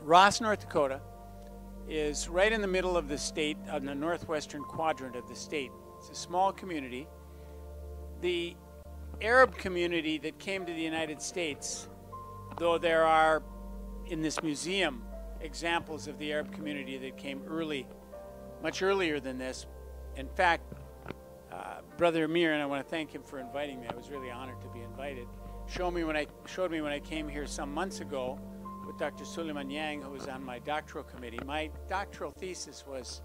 Ross, North Dakota is right in the middle of the state, on the northwestern quadrant of the state. It's a small community. The Arab community that came to the United States, though there are in this museum examples of the Arab community that came early, much earlier than this. In fact, Brother Amir, and I want to thank him for inviting me. I was really honored to be invited. Showed me when I came here some months ago with Dr. Suleiman Yang, who was on my doctoral committee. My doctoral thesis was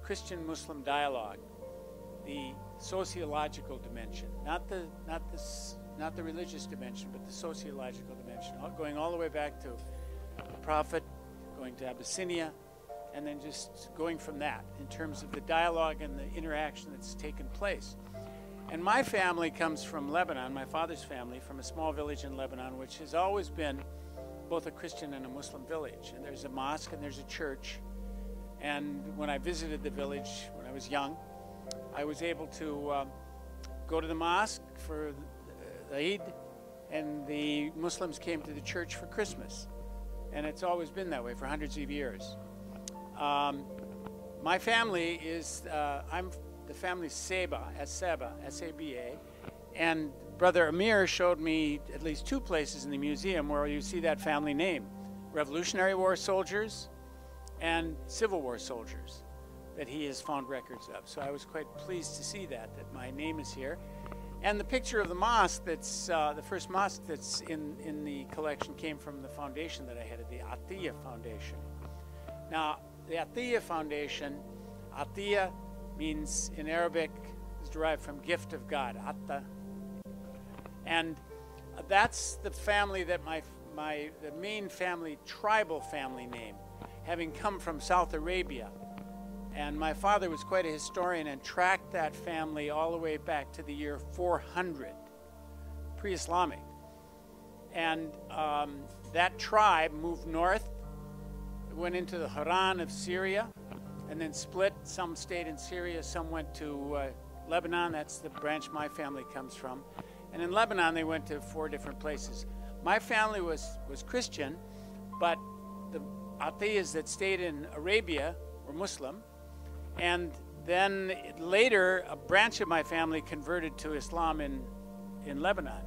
Christian-Muslim dialogue, the sociological dimension, not the religious dimension, but the sociological dimension, going all the way back to the Prophet, going to Abyssinia, and then just going from that in terms of the dialogue and the interaction that's taken place. And my family comes from Lebanon, my father's family, from a small village in Lebanon, which has always been both a Christian and a Muslim village. And there's a mosque and there's a church. And when I visited the village when I was young, I was able to go to the mosque for the Eid, and the Muslims came to the church for Christmas. And it's always been that way for hundreds of years. My family is, I'm the family Saba, Saba, S-A-B-A, and Brother Amir showed me at least two places in the museum where you see that family name: Revolutionary War soldiers and Civil War soldiers that he has found records of. So I was quite pleased to see that my name is here. And the picture of the mosque that's, the first mosque that's in the collection came from the foundation that I headed, the Atiyah Foundation. Now, the Atiyah Foundation, Atiyah means in Arabic, is derived from gift of God, Atta. And that's the family that the main family, tribal family name, having come from South Arabia. And my father was quite a historian and tracked that family all the way back to the year 400, pre-Islamic. And that tribe moved north, went into the Haran of Syria, and then split. Some stayed in Syria, some went to Lebanon. That's the branch my family comes from. And in Lebanon, they went to 4 different places. My family was Christian, but the Atiyahs that stayed in Arabia were Muslim. And then later, a branch of my family converted to Islam in Lebanon.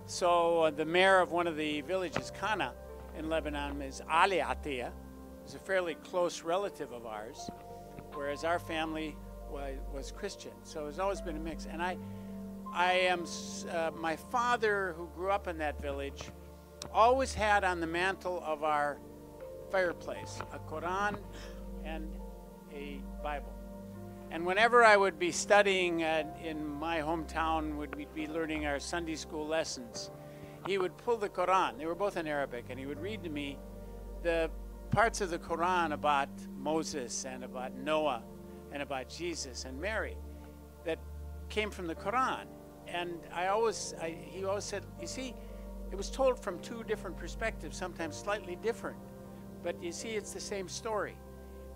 So the mayor of one of the villages, Kana, in Lebanon, is Ali Atiyah. He's a fairly close relative of ours, whereas our family was Christian. So it's always been a mix. And I am, my father, who grew up in that village, always had on the mantle of our fireplace a Quran and a Bible. And whenever I would be studying in my hometown, we'd be learning our Sunday school lessons, he would pull the Quran. They were both in Arabic, and he would read to me the parts of the Quran about Moses and about Noah and about Jesus and Mary that came from the Quran. And he always said, you see, it was told from 2 different perspectives, sometimes slightly different. But you see, it's the same story.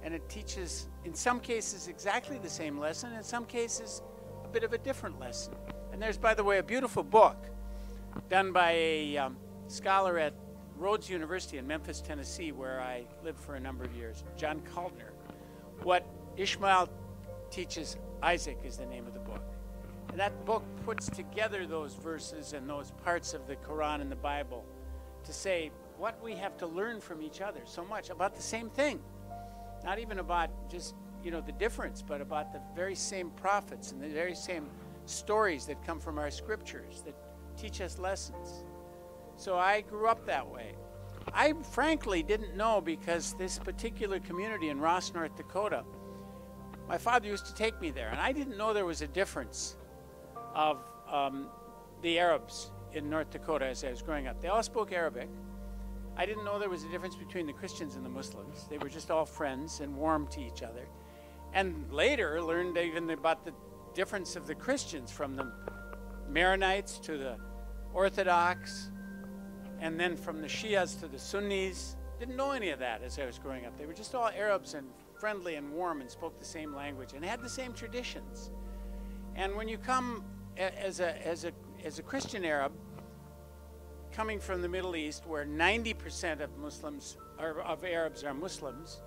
And it teaches, in some cases, exactly the same lesson, in some cases, a bit of a different lesson. And there's, by the way, a beautiful book done by a scholar at Rhodes University in Memphis, Tennessee, where I lived for a number of years, John Kaltner. What Ishmael teaches Isaac is the name of the book. And that book puts together those verses and those parts of the Quran and the Bible to say what we have to learn from each other so much about the same thing. Not even about just, the difference, but about the very same prophets and the very same stories that come from our scriptures that teach us lessons. So I grew up that way. I frankly didn't know, because this particular community in Ross, North Dakota, my father used to take me there, and I didn't know there was a difference of the Arabs in North Dakota as I was growing up. They all spoke Arabic. I didn't know there was a difference between the Christians and the Muslims. They were just all friends and warm to each other. And later learned even about the difference of the Christians, from the Maronites to the Orthodox, and then from the Shias to the Sunnis. Didn't know any of that as I was growing up. They were just all Arabs and friendly and warm and spoke the same language and had the same traditions. And when you come as a Christian Arab, coming from the Middle East, where 90% of Muslims, or of Arabs, are Muslims,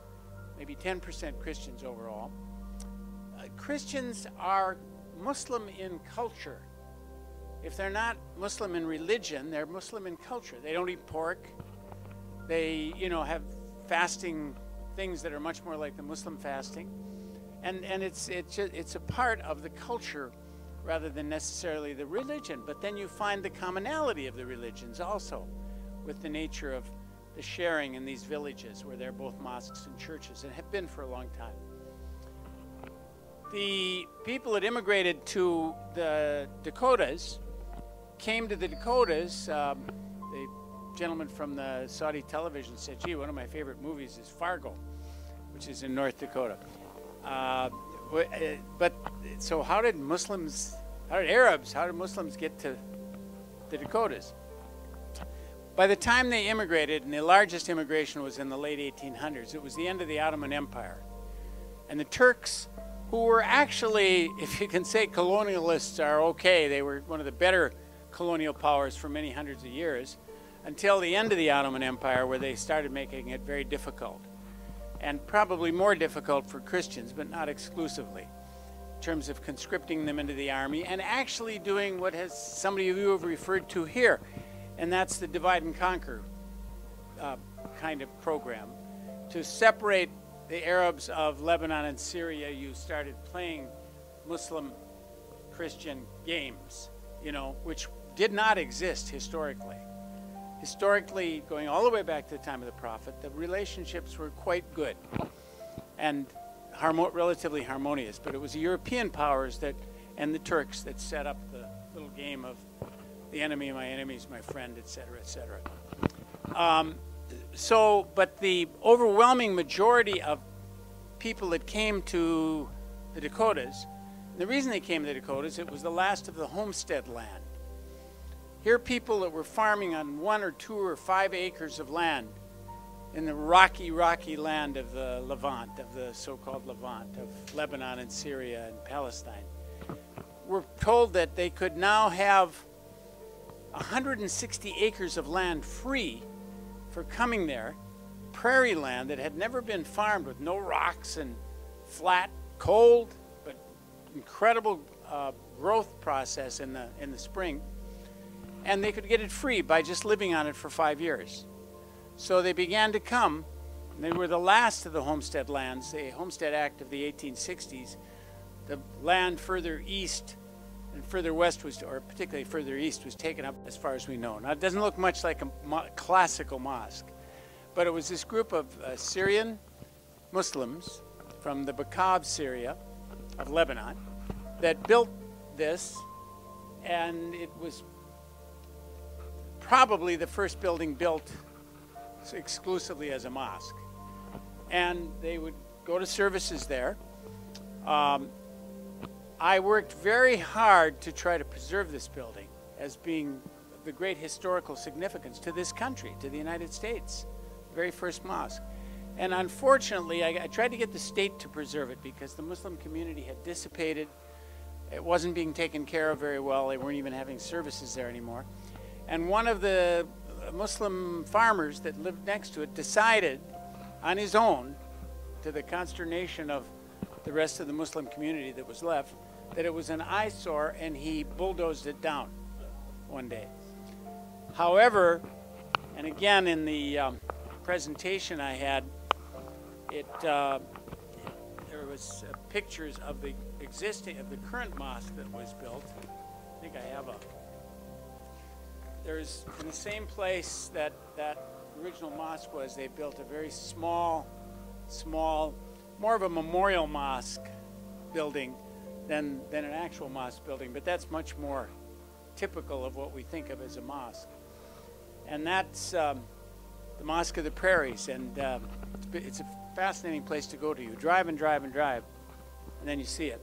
maybe 10% Christians overall. Christians are Muslim in culture. If they're not Muslim in religion, they're Muslim in culture. They don't eat pork. They, have fasting things that are much more like the Muslim fasting, and it's a part of the culture rather than necessarily the religion. But then you find the commonality of the religions also, with the nature of the sharing in these villages where they're both mosques and churches and have been for a long time. The people that immigrated to the Dakotas came to the Dakotas. The gentleman from the Saudi television said, gee, one of my favorite movies is Fargo, which is in North Dakota. But so how did Muslims get to the Dakotas? By the time they immigrated, and the largest immigration was in the late 1800s, it was the end of the Ottoman Empire. And the Turks, who were actually, if you can say colonialists are okay, they were one of the better colonial powers for many hundreds of years, until the end of the Ottoman Empire, where they started making it very difficult. And probably more difficult for Christians, but not exclusively, in terms of conscripting them into the army and actually doing what somebody of you have referred to here, and that's the divide and conquer kind of program. To separate the Arabs of Lebanon and Syria, you started playing Muslim-Christian games, which did not exist historically. Historically, going all the way back to the time of the Prophet, the relationships were quite good and relatively harmonious. But it was the European powers and the Turks that set up the little game of the enemy of my enemy is my friend, etc., etc. But the overwhelming majority of people that came to the Dakotas, and the reason they came to the Dakotas, it was the last of the homestead land. Here, people that were farming on 1 or 2 or 5 acres of land in the rocky land of the Levant, of the so-called Levant, of Lebanon and Syria and Palestine, were told that they could now have 160 acres of land free for coming there, prairie land that had never been farmed, with no rocks and flat, cold, but incredible growth process in the spring. And they could get it free by just living on it for 5 years. So they began to come. And they were the last of the homestead lands, the Homestead Act of the 1860s. The land further east and further west or particularly further east, was taken up as far as we know. Now, it doesn't look much like a classical mosque, but it was this group of Syrian Muslims from the Bakab Syria of Lebanon that built this, and it was probably the first building built exclusively as a mosque. And they would go to services there. I worked very hard to try to preserve this building as being of the great historical significance to this country, to the United States, the very first mosque. And unfortunately, I tried to get the state to preserve it because the Muslim community had dissipated. It wasn't being taken care of very well. They weren't even having services there anymore. And one of the Muslim farmers that lived next to it decided on his own, to the consternation of the rest of the Muslim community that was left, that it was an eyesore, and he bulldozed it down one day. However, and again in the presentation I had, there was pictures of the current mosque that was built. I think I have there's in the same place that original mosque was, they built a very small, more of a memorial mosque building than an actual mosque building, but that's much more typical of what we think of as a mosque. And that's the Mosque of the Prairies, and it's a fascinating place to go to. You drive and drive and drive, and then you see it.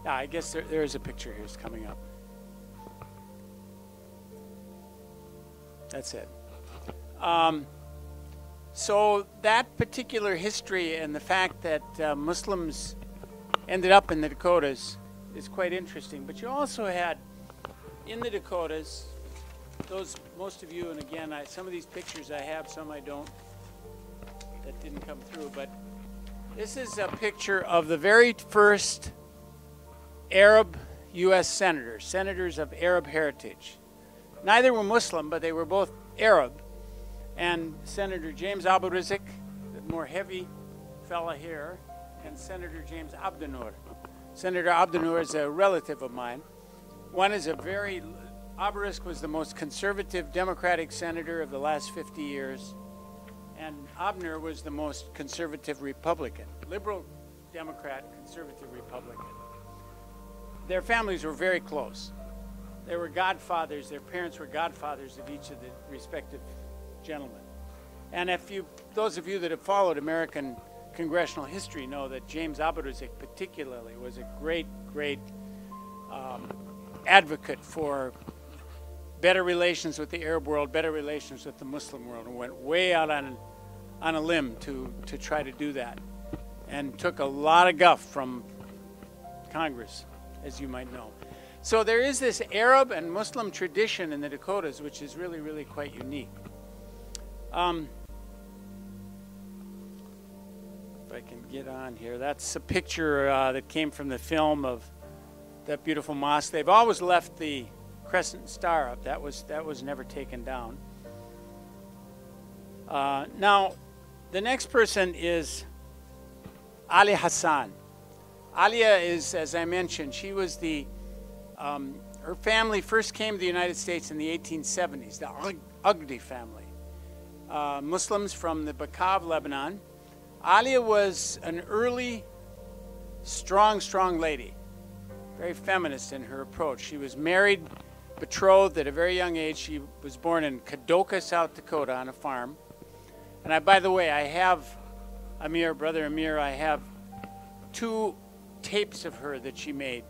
Yeah, I guess there is a picture here. It's coming up. That's it. So that particular history and the fact that Muslims ended up in the Dakotas is quite interesting. But you also had, in the Dakotas, those, most of you, and again, some of these pictures I have, some I don't, that didn't come through, but this is a picture of the very first Arab U.S. senators of Arab heritage. Neither were Muslim, but they were both Arab. And Senator James Abu Rizk, the more heavy fella here, and Senator James Abdunur. Senator Abdunur is a relative of mine. One is a very, Abu Rizk was the most conservative Democratic senator of the last 50 years, and Abdunur was the most conservative Republican, liberal Democrat, conservative Republican. Their families were very close. They were godfathers, their parents were godfathers of each of the respective gentlemen. And if you, those of you that have followed American congressional history know that James Abu Rizk particularly was a great advocate for better relations with the Arab world, better relations with the Muslim world, and went way out on a limb to try to do that, and took a lot of guff from Congress, as you might know. So there is this Arab and Muslim tradition in the Dakotas, which is really, really quite unique. If I can get on here, that's a picture that came from the film of that beautiful mosque. They've always left the crescent star up. That was never taken down. Now, the next person is Ali Hassan. Alia is, as I mentioned, she was the, her family first came to the United States in the 1870s, the Ugdi family. Muslims from the Bakav, Lebanon. Alia was an early, strong lady, very feminist in her approach. She was married, betrothed at a very young age. She was born in Dakota, South Dakota, on a farm. And by the way, I have Amir, brother Amir, I have 2 tapes of her that she made,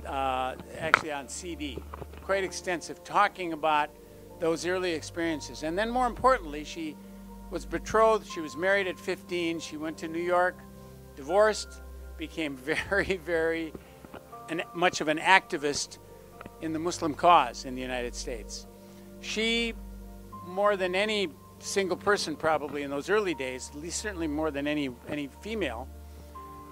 actually on CD, quite extensive, talking about those early experiences. And then more importantly, she was betrothed, she was married at 15, she went to New York, divorced, became very much of an activist in the Muslim cause in the United States. She, more than any single person probably in those early days, at least certainly more than any female,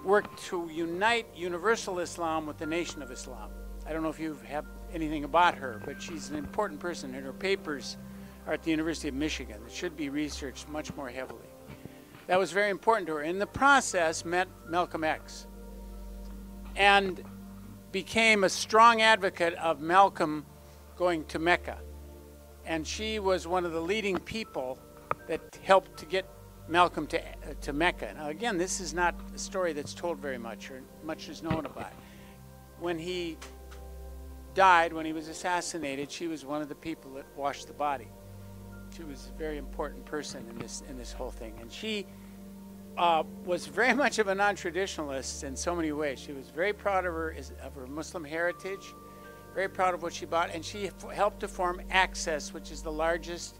worked to unite universal Islam with the Nation of Islam. I don't know if you have anything about her, but she's an important person, and her papers are at the University of Michigan. It should be researched much more heavily. That was very important to her. In the process, met Malcolm X and became a strong advocate of Malcolm going to Mecca. And she was one of the leading people that helped to get Malcolm to Mecca. Now again, this is not a story that's told very much, or much is known about. When he died, when he was assassinated, she was one of the people that washed the body. She was a very important person in this whole thing. And she was very much of a non-traditionalist in so many ways. She was very proud of her Muslim heritage, very proud of what she bought, and she helped to form Access, which is the largest,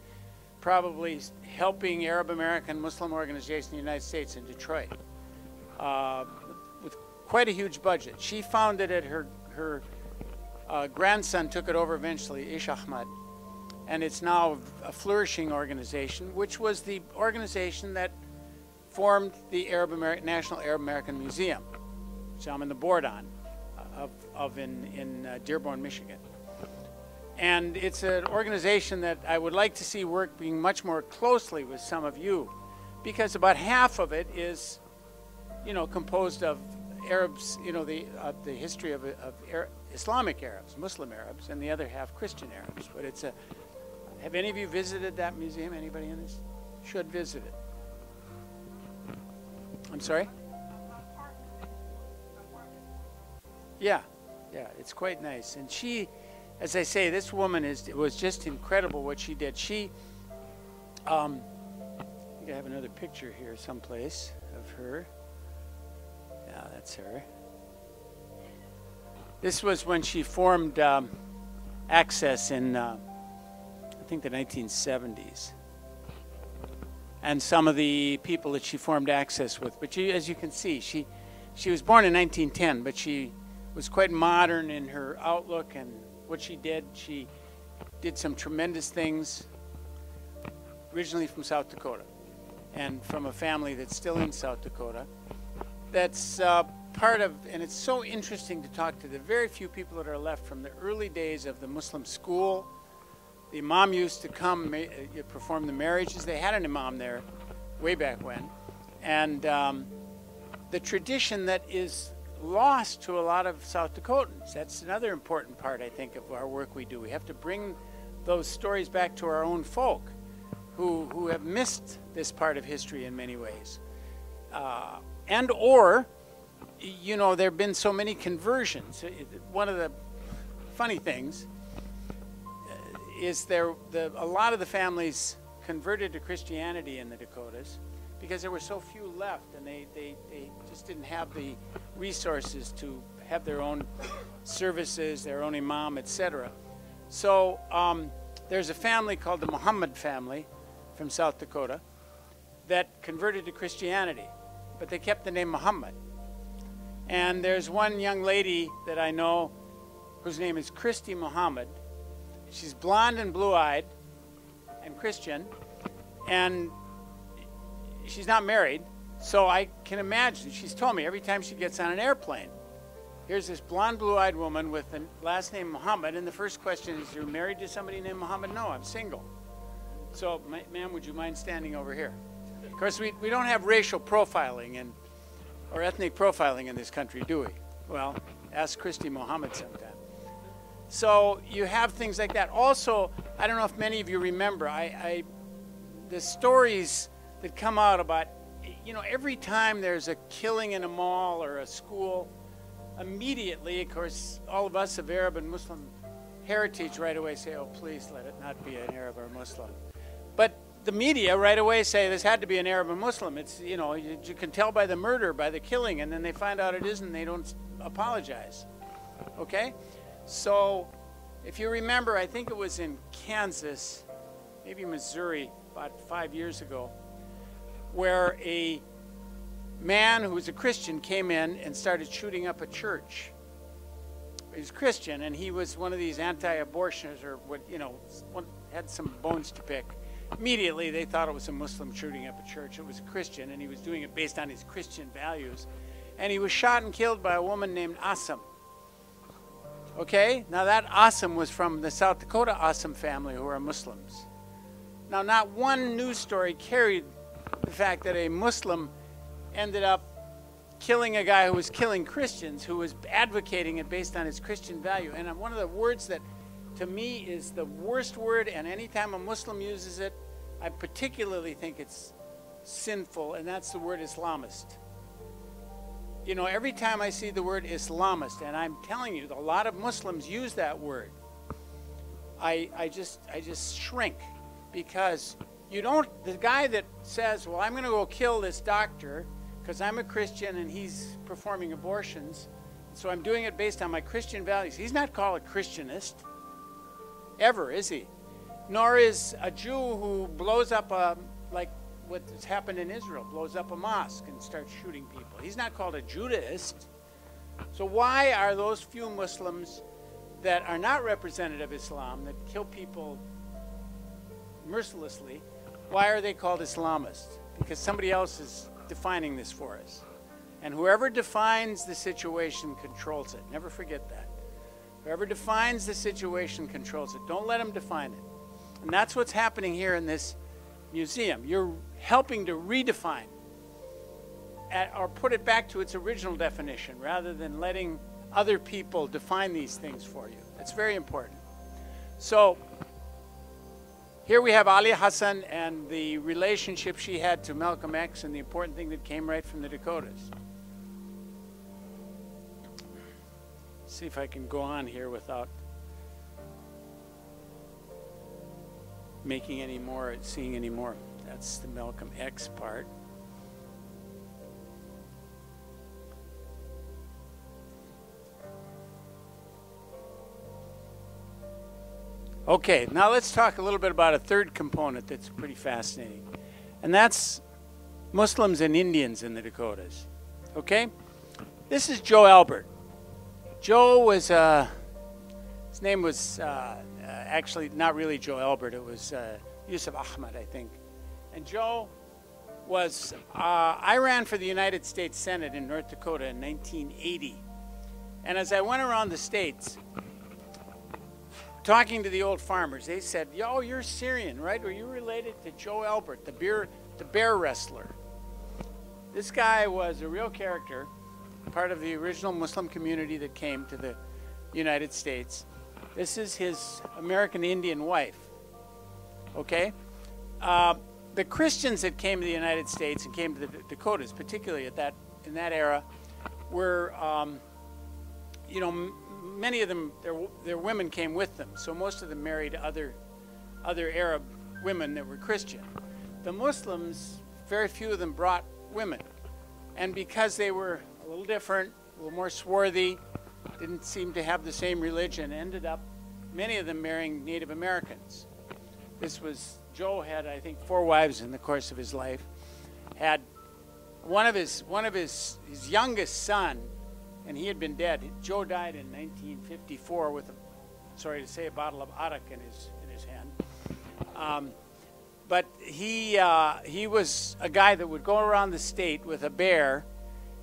probably helping Arab American Muslim organization in the United States in Detroit, with quite a huge budget. She founded it, her grandson took it over eventually, Ish Ahmad, and it's now a flourishing organization, which was the organization that formed the National Arab American Museum, which I'm on the board on, in Dearborn, Michigan. And it's an organization that I would like to see working much more closely with some of you, because about half of it is, composed of Arabs, the history of Islamic Arabs, Muslim Arabs, and the other half Christian Arabs. But it's have any of you visited that museum? Anybody in this? Should visit it. I'm sorry? Yeah, it's quite nice. And she, as I say, this woman was just incredible what she did. She, I think I have another picture here someplace of her. Yeah, that's her. This was when she formed Access in, I think, the 1970s. And some of the people that she formed Access with. But as you can see, she was born in 1910, but she was quite modern in her outlook and what she did. She did some tremendous things, originally from South Dakota, and from a family that's still in South Dakota. That's part of, and it's so interesting to talk to the very few people that are left from the early days of the Muslim school. The imam used to come perform the marriages. They had an imam there way back when. And the tradition that is lost to a lot of South Dakotans. That's another important part, I think, of our work we do. We have to bring those stories back to our own folk who have missed this part of history in many ways. And or, you know, there have been so many conversions. One of the funny things is a lot of the families converted to Christianity in the Dakotas because there were so few left, and they just didn't have the resources to have their own services, their own imam, etc. So there's a family called the Muhammad family from South Dakota that converted to Christianity, but they kept the name Muhammad. And there's one young lady that I know whose name is Christy Muhammad. She's blonde and blue-eyed and Christian, and she's not married, so I can imagine, she's told me every time she gets on an airplane, here's this blonde, blue-eyed woman with the last name Muhammad, and the first question is, you're married to somebody named Muhammad? No, I'm single. So, ma'am, would you mind standing over here? Of course, we don't have racial profiling or ethnic profiling in this country, do we? Well, ask Christy Muhammad sometime. So you have things like that. Also, I don't know if many of you remember, the stories that come out about, you know, every time there's a killing in a mall or a school, immediately, of course, all of us of Arab and Muslim heritage right away say, oh, please let it not be an Arab or Muslim. But the media right away say this had to be an Arab and Muslim. It's, you know, you can tell by the murder, by the killing, and then they find out it isn't, they don't apologize. Okay? So, if you remember, I think it was in Kansas, maybe Missouri, about 5 years ago, where a man who was a Christian came in and started shooting up a church. He was Christian, and he was one of these anti-abortionists, or what, you know, had some bones to pick. Immediately, they thought it was a Muslim shooting up a church. It was a Christian, and he was doing it based on his Christian values. And he was shot and killed by a woman named Assam. Okay? Now, that Assam was from the South Dakota Assam family, who are Muslims. Now, not one news story carried the fact that a Muslim ended up killing a guy who was killing Christians, who was advocating it based on his Christian value. And one of the words that, to me, is the worst word, and anytime a Muslim uses it, I particularly think it's sinful, and that's the word Islamist. You know, every time I see the word Islamist, and I'm telling you, a lot of Muslims use that word, I just shrink, because you don't, the guy that says, well, I'm going to go kill this doctor because I'm a Christian and he's performing abortions, so I'm doing it based on my Christian values. He's not called a Christianist, ever, is he? Nor is a Jew who blows up like what's happened in Israel, blows up a mosque and starts shooting people. He's not called a Judaist. So why are those few Muslims that are not representative of Islam, that kill people mercilessly, why are they called Islamists? Because somebody else is defining this for us. And whoever defines the situation controls it. Never forget that. Whoever defines the situation controls it. Don't let them define it. And that's what's happening here in this museum. You're helping to redefine or put it back to its original definition rather than letting other people define these things for you. That's very important. So here we have Ali Hassan and the relationship she had to Malcolm X, and the important thing that came right from the Dakotas. See if I can go on here without making any more, seeing any more. That's the Malcolm X part. Okay, now let's talk a little bit about a third component that's pretty fascinating. And that's Muslims and Indians in the Dakotas. Okay? This is Joe Albert. Joe was, his name was actually not really Joe Albert. It was Yusuf Ahmed, I think. And Joe was, I ran for the United States Senate in North Dakota in 1980. And as I went around the states, talking to the old farmers, they said, "Yo, you're Syrian, right? Are you related to Joe Albert, the bear wrestler?" This guy was a real character, part of the original Muslim community that came to the United States. This is his American Indian wife, okay? The Christians that came to the United States and came to the Dakotas, particularly in that era, were, you know, many of them, their women came with them. So most of them married other Arab women that were Christian. The Muslims, very few of them brought women. And because they were a little different, a little more swarthy, didn't seem to have the same religion, ended up, many of them marrying Native Americans. Joe had, I think, 4 wives in the course of his life. Had one of his youngest son, and he had been dead. Joe died in 1954 with, sorry to say, a bottle of arak in his hand. But he was a guy that would go around the state with a bear,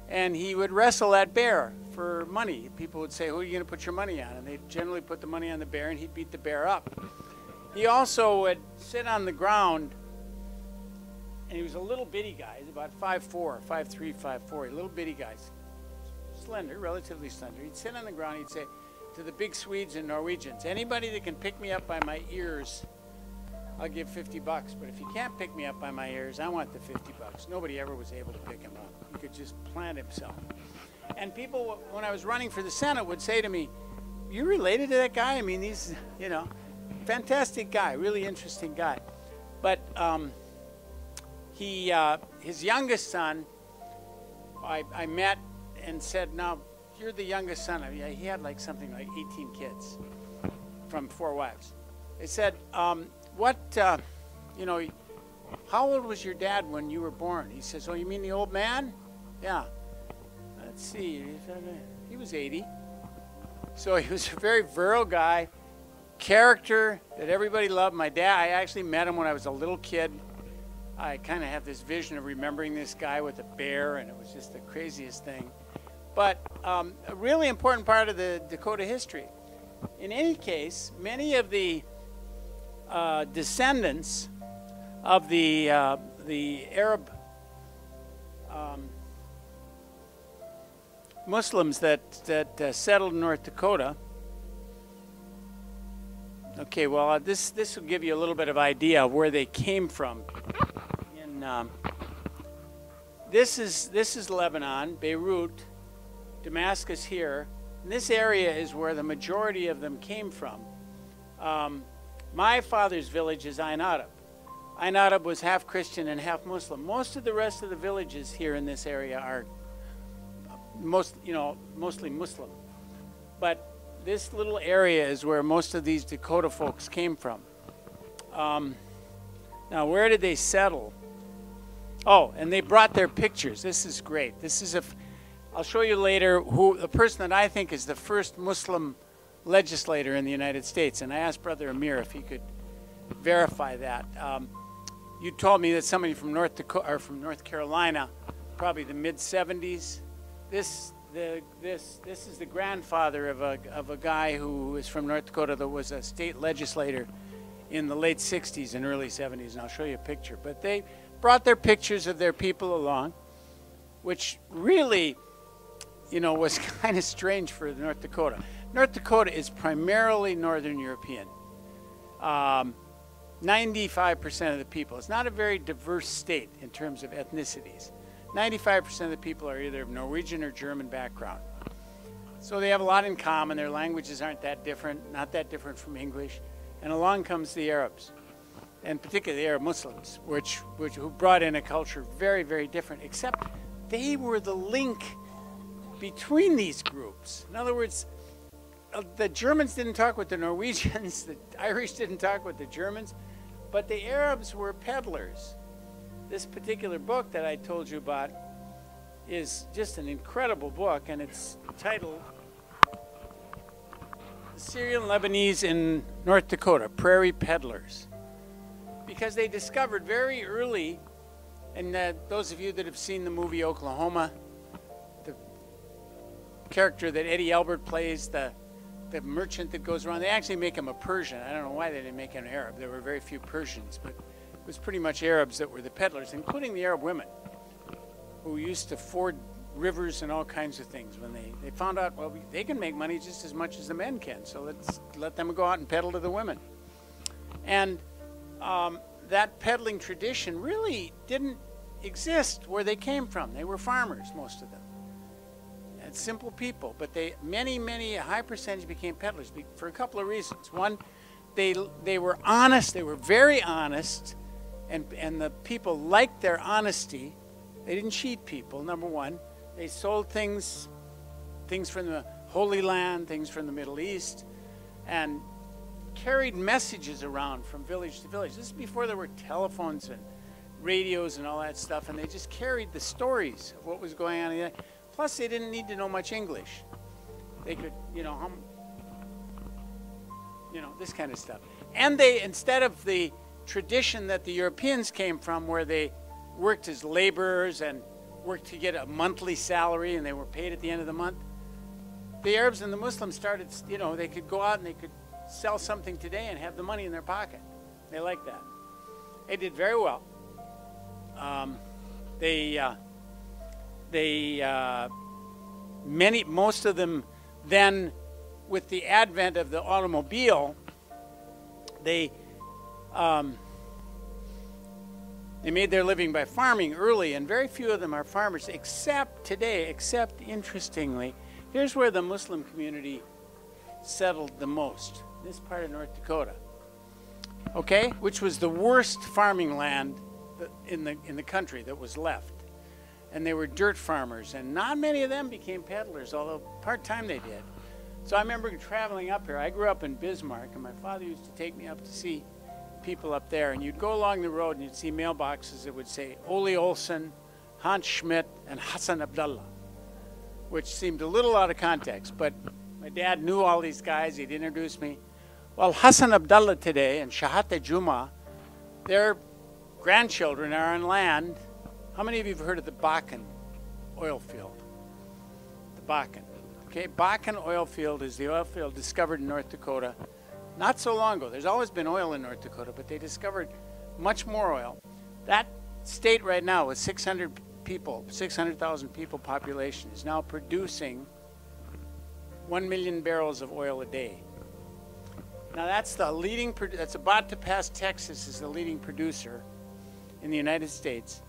and he would wrestle that bear for money. People would say, "Who are you going to put your money on?" And they'd generally put the money on the bear, and he'd beat the bear up. He also would sit on the ground, and he was a little bitty guy. He's about 5'4", 5'3", 5'4", a little bitty guy, slender, relatively slender. He'd sit on the ground, he'd say to the big Swedes and Norwegians, "Anybody that can pick me up by my ears, I'll give $50. But if you can't pick me up by my ears, I want the $50. Nobody ever was able to pick him up. He could just plant himself. And people, when I was running for the Senate, would say to me, "You related to that guy? I mean, he's, you know, fantastic guy, really interesting guy." But his youngest son, I met and said, "Now, you're the youngest son." He had like something like 18 kids from 4 wives. They said, you know, how old was your dad when you were born? He says, "Oh, you mean the old man?" "Yeah." Let's see, he was 80. So he was a very virile guy, character that everybody loved. My dad, I actually met him when I was a little kid. I kind of have this vision of remembering this guy with a bear, and it was just the craziest thing. But a really important part of the Dakota history. In any case, many of the descendants of the Arab Muslims that settled in North Dakota. Okay, well, this will give you a little bit of idea of where they came from. This is Lebanon, Beirut, Damascus here. And this area is where the majority of them came from. My father's village is Ain Arab. Ain Arab was half Christian and half Muslim. Most of the rest of the villages here in this area are mostly Muslim. But this little area is where most of these Dakota folks came from. Now, where did they settle? Oh, and they brought their pictures. This is great. I'll show you later the person that I think is the first Muslim legislator in the United States. And I asked Brother Amir if he could verify that. You told me that somebody from North Dakota or from North Carolina, probably the mid-70s. This is the grandfather of a guy who is from North Dakota that was a state legislator in the late 60s and early 70s, and I'll show you a picture. But they brought their pictures of their people along, which really, was kind of strange for North Dakota. North Dakota is primarily Northern European. 95% of the people. It's not a very diverse state in terms of ethnicities. 95% of the people are either of Norwegian or German background. So they have a lot in common. Their languages aren't that different, not that different from English. And along comes the Arabs, and particularly the Arab Muslims, who brought in a culture very, very different, except they were the link between these groups. In other words, the Germans didn't talk with the Norwegians, the Irish didn't talk with the Germans, but the Arabs were peddlers. This particular book that I told you about is just an incredible book, and it's titled Syrian Lebanese in North Dakota, prairie peddlers, because they discovered very early, and those of you that have seen the movie Oklahoma, the character that Eddie Albert plays, the merchant that goes around, they actually make him a Persian. I don't know why they didn't make him an Arab. There were very few Persians, but it was pretty much Arabs that were the peddlers, including the Arab women who used to ford rivers and all kinds of things. When they found out, well, they can make money just as much as the men can, so let's let them go out and peddle to the women. And that peddling tradition really didn't exist where they came from. They were farmers, most of them. And simple people, but a high percentage became peddlers for a couple of reasons. One, they were honest, they were very honest, and the people liked their honesty. They didn't cheat people, number one. They sold things from the Holy Land, things from the Middle East, and carried messages around from village to village. This is before there were telephones and radios and all that stuff, and they just carried the stories of what was going on. Plus, they didn't need to know much English. They could, this kind of stuff. And they, instead of the tradition that the Europeans came from, where they worked as laborers and worked to get a monthly salary and they were paid at the end of the month, the Arabs and the Muslims started, they could go out and they could sell something today and have the money in their pocket. They liked that. They did very well. Most of them then, with the advent of the automobile, they made their living by farming early, and very few of them are farmers, except interestingly, here's where the Muslim community settled the most, this part of North Dakota, okay, which was the worst farming land in the country that was left. And they were dirt farmers, and not many of them became peddlers, although part-time they did. So I remember traveling up here. I grew up in Bismarck, and my father used to take me up to see people up there, and you'd go along the road and you'd see mailboxes that would say Ole Olson, Hans Schmidt, and Hassan Abdullah, which seemed a little out of context, but my dad knew all these guys. He'd introduce me. Well, Hassan Abdullah today and Shahate Juma, their grandchildren are on land. How many of you have heard of the Bakken oil field? The Bakken. Okay, Bakken oil field is the oil field discovered in North Dakota not so long ago. There's always been oil in North Dakota, but they discovered much more oil. That state right now with 600,000 people population is now producing 1 million barrels of oil a day. Now that's that's about to pass Texas as the leading producer in the United States.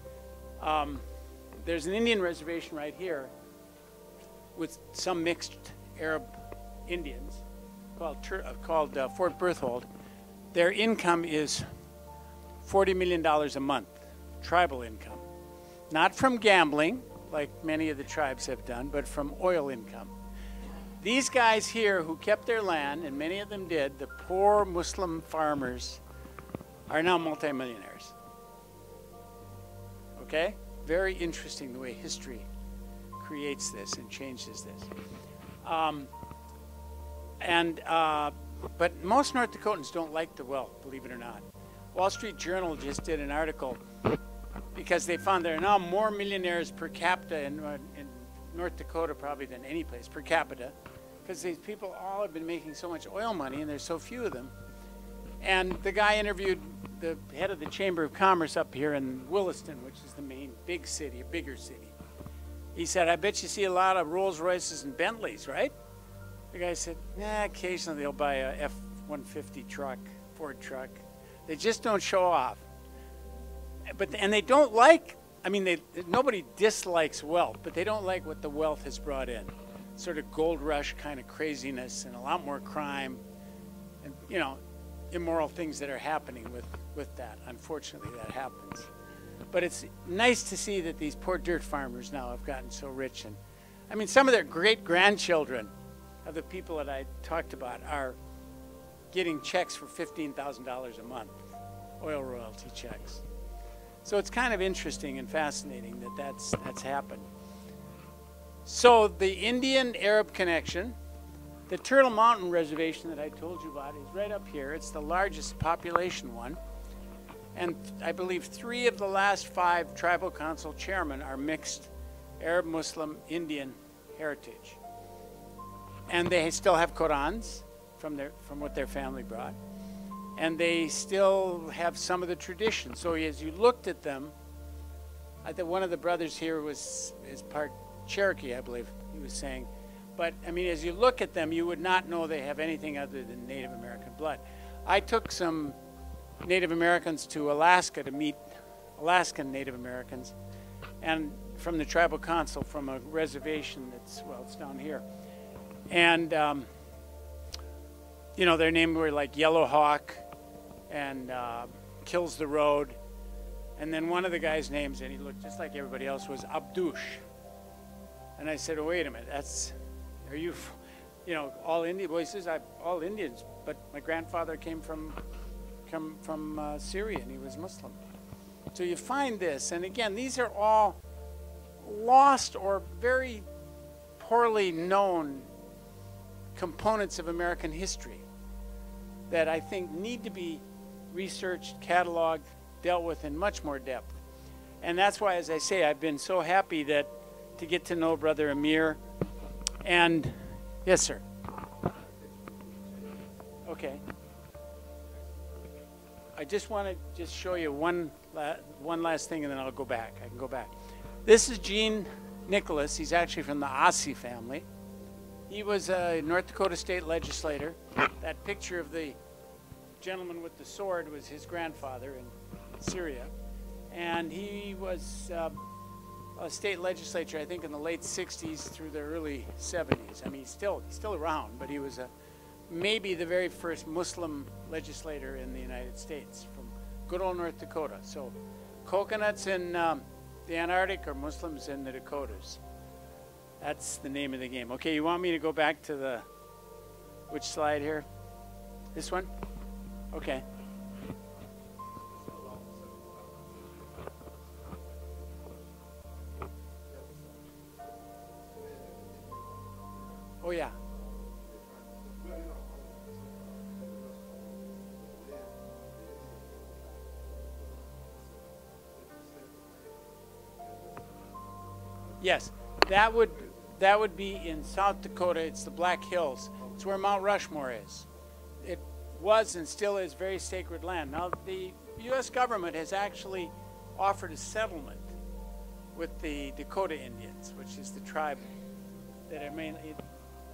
There's an Indian reservation right here with some mixed Arab Indians called Fort Berthold. Their income is $40 million a month, tribal income. Not from gambling, like many of the tribes have done, but from oil income. These guys here who kept their land, and many of them did, the poor Muslim farmers, are now multimillionaires. Okay? Very interesting the way history creates this and changes this. But most North Dakotans don't like the wealth, believe it or not. Wall Street Journal just did an article because they found there are now more millionaires per capita in North Dakota probably than any place per capita, because these people all have been making so much oil money and there's so few of them. And the guy interviewed the head of the Chamber of Commerce up here in Williston, which is the main bigger city. He said, I bet you see a lot of Rolls Royces and Bentleys, right? The guy said, nah, occasionally they'll buy a F-150 truck, Ford truck. They just don't show off. And they don't like, nobody dislikes wealth, but they don't like what the wealth has brought in. Sort of gold rush kind of craziness and a lot more crime and, immoral things that are happening with that. Unfortunately, that happens. But it's nice to see that these poor dirt farmers now have gotten so rich. And some of their great-grandchildren of the people that I talked about are getting checks for $15,000 a month, oil royalty checks. So it's kind of interesting and fascinating that that's happened. So the Indian-Arab connection The Turtle Mountain Reservation that I told you about is right up here. It's the largest population one. And I believe 3 of the last 5 tribal council chairmen are mixed Arab, Muslim, Indian heritage. And they still have Qurans from what their family brought. And they still have some of the traditions. So as you looked at them, I think one of the brothers here is part Cherokee, I believe he was saying. But, I mean, as you look at them, you would not know they have anything other than Native American blood. I took some Native Americans to Alaska to meet Alaskan Native Americans, and from the tribal council from a reservation that's, well, it's down here. And, you know, their names were like Yellow Hawk and Kills the Road. And then one of the guys' names, and he looked just like everybody else, was Abdush. And I said, oh, wait a minute, are you, you know, all Indian? Well, he says, all Indians, but my grandfather came from Syria, and he was Muslim. So you find this, and again, these are all lost or very poorly known components of American history that I think need to be researched, cataloged, dealt with in much more depth. And that's why, as I say, I've been so happy to get to know Brother Amir. And yes, sir. Okay. I just want to just show you one last thing, and then I'll go back. I can go back. This is Gene Nicholas. He's actually from the Ossie family. He was a North Dakota state legislator. That picture of the gentleman with the sword was his grandfather in Syria. And he was a state legislature, I think, in the late 60s through the early 70s. I mean, he's still around, but he was maybe the very first Muslim legislator in the United States from good old North Dakota. So coconuts in the Antarctic or Muslims in the Dakotas. That's the name of the game. Okay, you want me to go back to which slide here? This one? Okay. Oh, yeah. Yes, that would be in South Dakota. It's the Black Hills. It's where Mount Rushmore is. It was and still is very sacred land. Now, the U.S. government has actually offered a settlement with the Dakota Indians, which is the tribe that are mainly,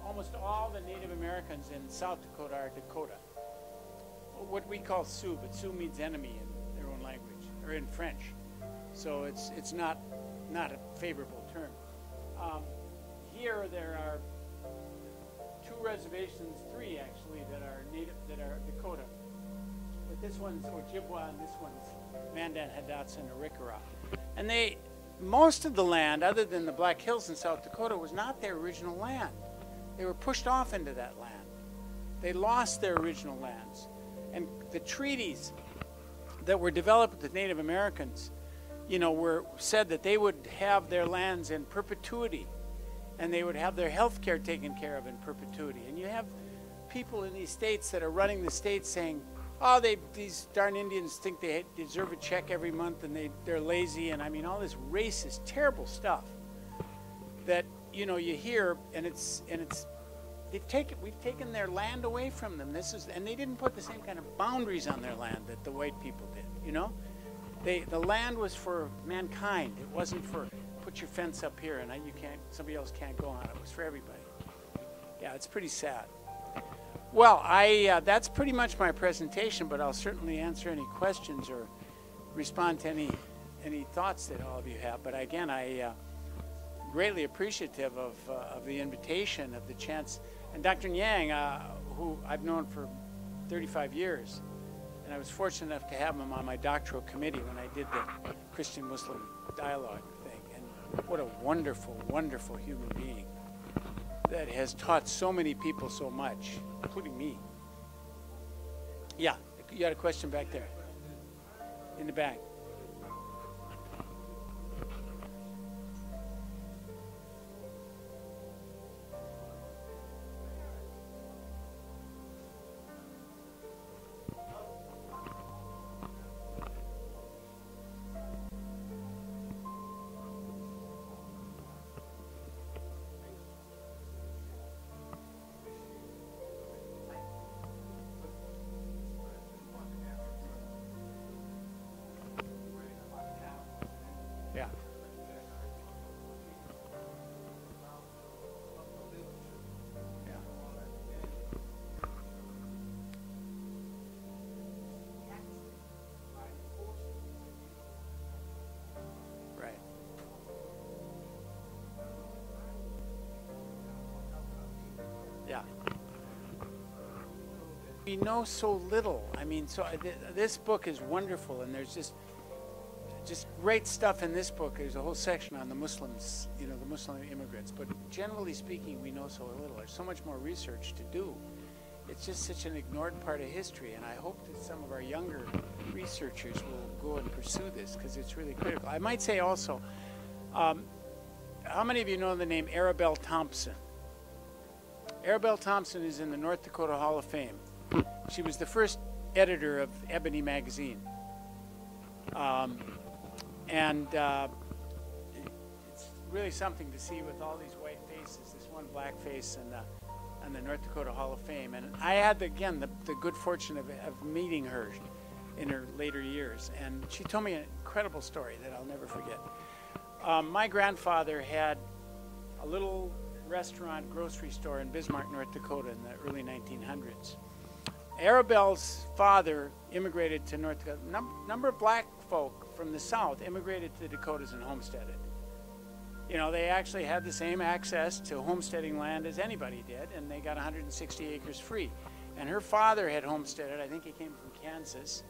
almost all the Native Americans in South Dakota are Dakota. What we call Sioux, but Sioux means enemy in their own language, or in French. So it's not a favorable term. Here there are 2 reservations, 3 actually, that are Dakota. But this one's Ojibwa and this one's Mandan, Hidatsa, and Arikara. And most of the land, other than the Black Hills in South Dakota, was not their original land. They were pushed off into that land. They lost their original lands. And the treaties that were developed with the Native Americans, you know, were said that they would have their lands in perpetuity, and they would have their health care taken care of in perpetuity. And you have people in these states that are running the states saying, oh, these darn Indians think they deserve a check every month, and they're lazy, and I mean all this racist, terrible stuff that, you know, you hear, and we've taken their land away from them. And they didn't put the same kind of boundaries on their land that the white people did, you know? The land was for mankind. It wasn't for put your fence up here and somebody else can't go on it. It was for everybody. Yeah, it's pretty sad. Well, that's pretty much my presentation, but I'll certainly answer any questions or respond to any thoughts that all of you have. But again, I greatly appreciative of the invitation, of the chance. And Dr. Yang, who I've known for 35 years, and I was fortunate enough to have him on my doctoral committee when I did the Christian-Muslim dialogue thing. And what a wonderful, wonderful human being that has taught so many people so much, including me. Yeah, you had a question back there in the back. Yeah. Yeah. Right. Yeah. We know so little. I mean, so this book is wonderful, and there's just great stuff in this book. There's a whole section on the Muslims, you know, the Muslim immigrants. But generally speaking, we know so little. There's so much more research to do. It's just such an ignored part of history, and I hope that some of our younger researchers will go and pursue this, because it's really critical. I might say also, how many of you know the name Arabelle Thompson? Arabelle Thompson is in the North Dakota Hall of Fame. She was the first editor of Ebony magazine. It's really something to see with all these white faces, this one black face and the North Dakota Hall of Fame. And I had, the good fortune of meeting her in her later years. And she told me an incredible story that I'll never forget. My grandfather had a little restaurant, grocery store in Bismarck, North Dakota in the early 1900s. Arabelle's father immigrated to North Dakota. Number of black folk from the South immigrated to the Dakotas and homesteaded. You know, they actually had the same access to homesteading land as anybody did, and they got 160 acres free. And her father had homesteaded. I think he came from Kansas.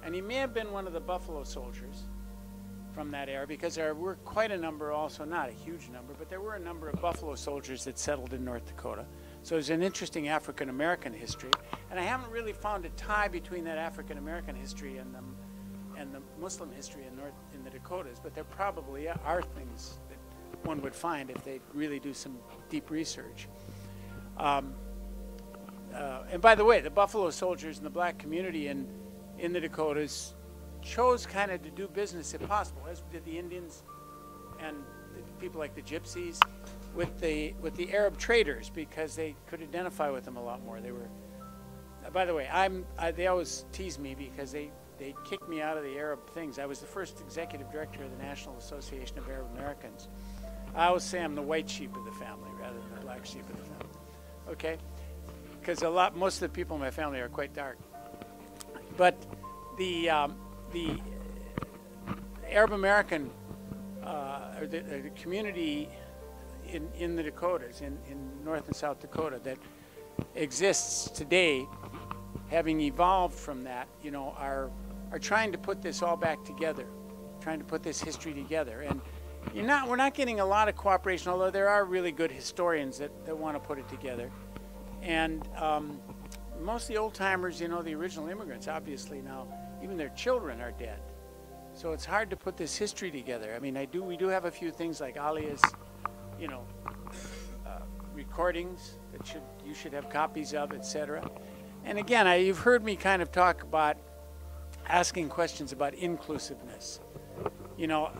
And he may have been one of the Buffalo Soldiers from that era, because there were quite a number also, not a huge number, but there were a number of Buffalo Soldiers that settled in North Dakota. So there's an interesting African-American history, and I haven't really found a tie between that African-American history and the Muslim history in the Dakotas, but there probably are things that one would find if they really do some deep research. And by the way, the Buffalo Soldiers and the black community in the Dakotas chose kind of to do business if possible, as did the Indians and the people like the Gypsies, with the Arab traders, because they could identify with them a lot more. They were, by the way, they always tease me because they kicked me out of the Arab things. I was the first executive director of the National Association of Arab Americans. I always say I'm the white sheep of the family rather than the black sheep of the family. Okay, because most of the people in my family are quite dark. But the Arab American or the community in the Dakotas, in North and South Dakota, that exists today, having evolved from that, you know, are trying to put this all back together, trying to put this history together. And we're not getting a lot of cooperation, although there are really good historians that want to put it together. And most of the old timers, you know, the original immigrants, obviously now, even their children are dead. So it's hard to put this history together. I mean, we do have a few things like Alia's, you know, recordings that you should have copies of, etc. And again, you've heard me kind of talk about asking questions about inclusiveness. You know,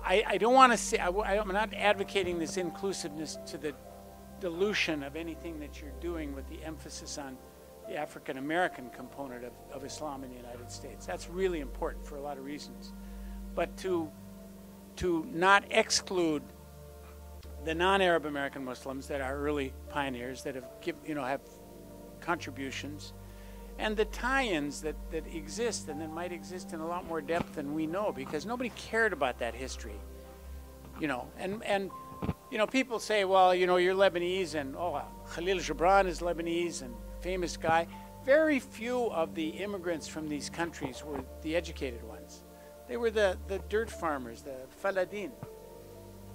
I don't want to say, I'm not advocating this inclusiveness to the dilution of anything that you're doing with the emphasis on the African American component of Islam in the United States. That's really important for a lot of reasons. But to not exclude the non-Arab American Muslims that are early pioneers that have contributions, and the tie-ins that exist and that might exist in a lot more depth than we know, because nobody cared about that history, you know. And you know, people say, well, you know, you're Lebanese, and Khalil Gibran is Lebanese and famous guy. Very few of the immigrants from these countries were the educated ones. They were the dirt farmers, the faladin.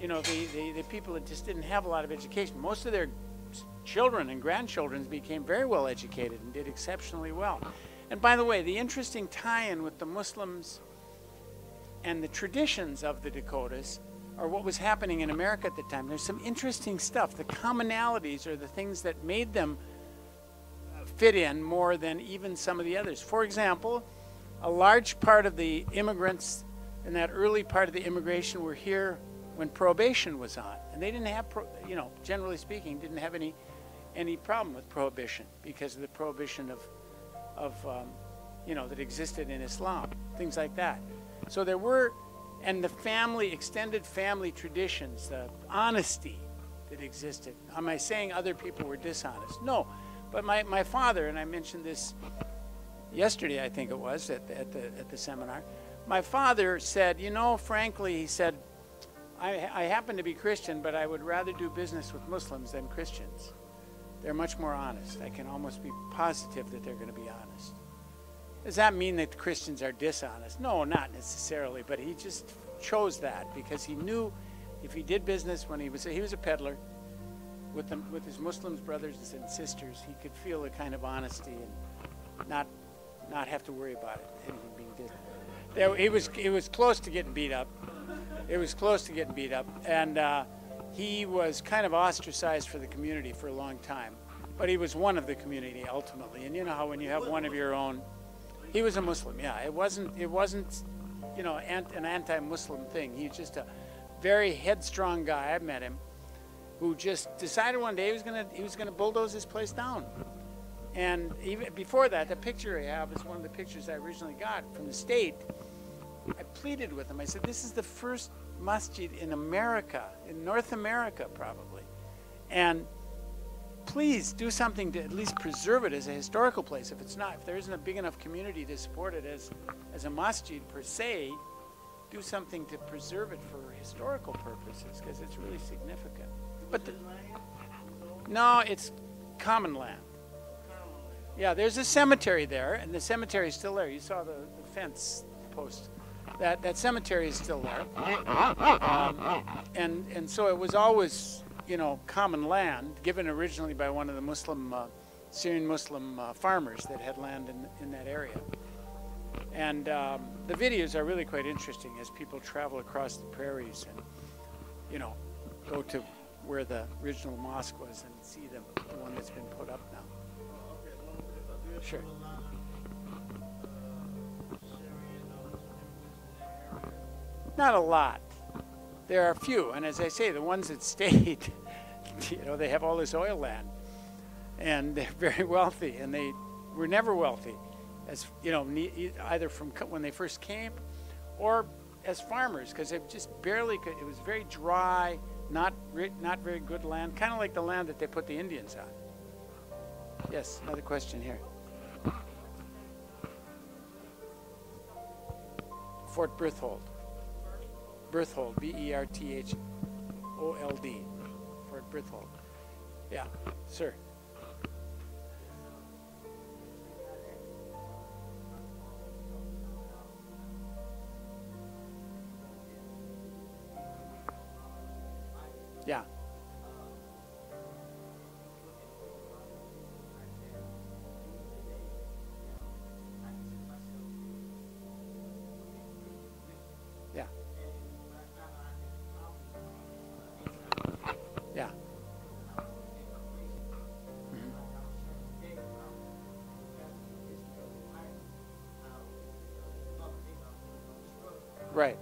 You know, the people that just didn't have a lot of education. Most of their children and grandchildren became very well educated and did exceptionally well. And by the way, the interesting tie-in with the Muslims and the traditions of the Dakotas are what was happening in America at the time. There's some interesting stuff. The commonalities are the things that made them fit in more than even some of the others. For example, a large part of the immigrants in that early part of the immigration were here when Prohibition was on, and they didn't have, you know, generally speaking, didn't have any problem with Prohibition because of the prohibition of you know, that existed in Islam, things like that. So there were And the family, extended family traditions, the honesty that existed. Am I saying other people were dishonest? No. But my father, and I mentioned this yesterday, I think it was, at the seminar. My father said, you know, frankly, he said, I happen to be Christian, but I would rather do business with Muslims than Christians. They're much more honest. I can almost be positive that they're going to be honest. Does that mean that Christians are dishonest? No, not necessarily, but he just chose that because he knew if he did business when he was a peddler with his Muslim brothers and sisters, he could feel a kind of honesty and not have to worry about anything being dishonest. It was close to getting beat up. It was close to getting beat up, and he was kind of ostracized for the community for a long time. But he was one of the community ultimately, and you know how when you have one of your own. He was a Muslim, yeah. It wasn't, you know, an anti-Muslim thing. He's just a very headstrong guy. I met him, who just decided one day he was gonna bulldoze this place down. And even before that, the picture I have is one of the pictures I originally got from the state. I pleaded with him. I said, "This is the first masjid in America, in North America, probably, and please do something to at least preserve it as a historical place. If there isn't a big enough community to support it as a masjid per se, do something to preserve it for historical purposes because it's really significant." But no, it's common land. Yeah, there's a cemetery there, and the cemetery is still there. You saw the fence post. That cemetery is still there, and so it was always, you know, common land given originally by one of the Muslim, Syrian Muslim farmers that had land in that area. And the videos are really quite interesting as people travel across the prairies and, you know, go to where the original mosque was and see the one that's been put up now. Sure. Not a lot. There are a few, and as I say, the ones that stayed, you know, they have all this oil land, and they're very wealthy, and they were never wealthy, as you know, either from when they first came, or as farmers, because they just barely could. It was very dry, not very good land, kind of like the land that they put the Indians on. Yes, another question here. Fort Berthold. Berthold, Berthold, Fort Berthold. Yeah, sir. Yeah. Yeah. Yeah. Mm-hmm. Right.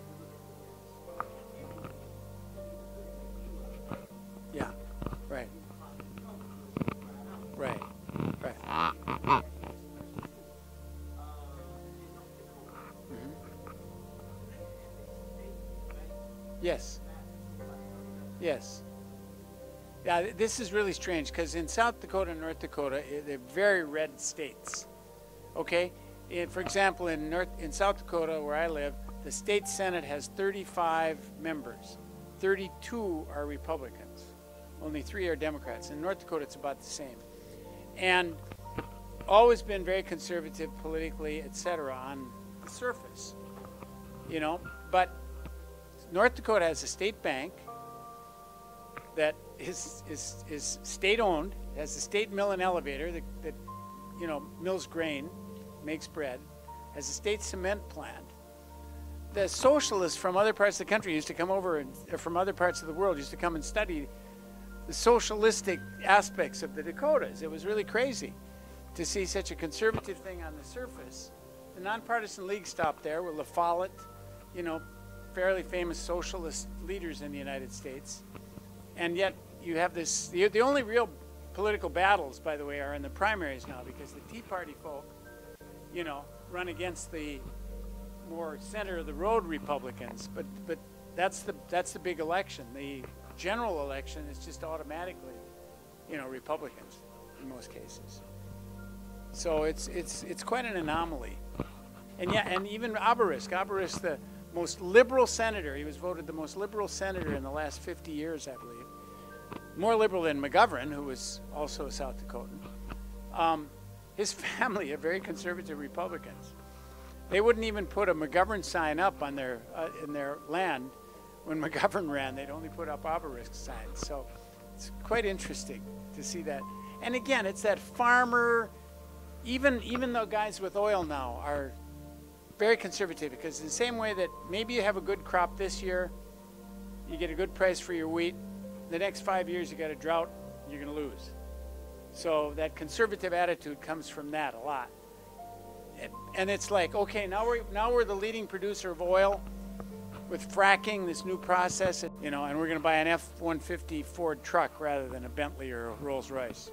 Yeah. Right. Right. Right. Mm-hmm. Yes. Yes. Yeah, this is really strange because in South Dakota and North Dakota, they're very red states. Okay? For example, in South Dakota, where I live, the state Senate has 35 members. 32 are Republicans. Only 3 are Democrats. In North Dakota, it's about the same. And always been very conservative politically, etc. on the surface. You know, but North Dakota has a state bank that is state-owned, has a state mill and elevator that you know, mills grain, makes bread, has a state cement plant. The socialists from other parts of the country used to come over, and from other parts of the world used to come and study the socialistic aspects of the Dakotas. It was really crazy to see such a conservative thing on the surface. The Nonpartisan League stopped there with La Follette, you know, fairly famous socialist leaders in the United States. And yet you have this, the only real political battles, by the way, are in the primaries now, because the Tea Party folk, you know, run against the more center of the road Republicans, but that's the big election. The general election is just automatically, Republicans in most cases. So it's quite an anomaly. And yeah, and even Oberisk, the most liberal senator, he was voted the most liberal senator in the last 50 years, I believe. More liberal than McGovern, who was also a South Dakotan. His family are very conservative Republicans. They wouldn't even put a McGovern sign up on their in their land when McGovern ran. They'd only put up Oberisk signs. So it's quite interesting to see that. And again, it's that farmer. Even though guys with oil now are very conservative, because in the same way that maybe you have a good crop this year, you get a good price for your wheat. The next 5 years you got a drought, you're going to lose. So that conservative attitude comes from that a lot. And it's like, okay, now we're the leading producer of oil with fracking, this new process, and we're going to buy an F-150 Ford truck rather than a Bentley or a Rolls-Royce.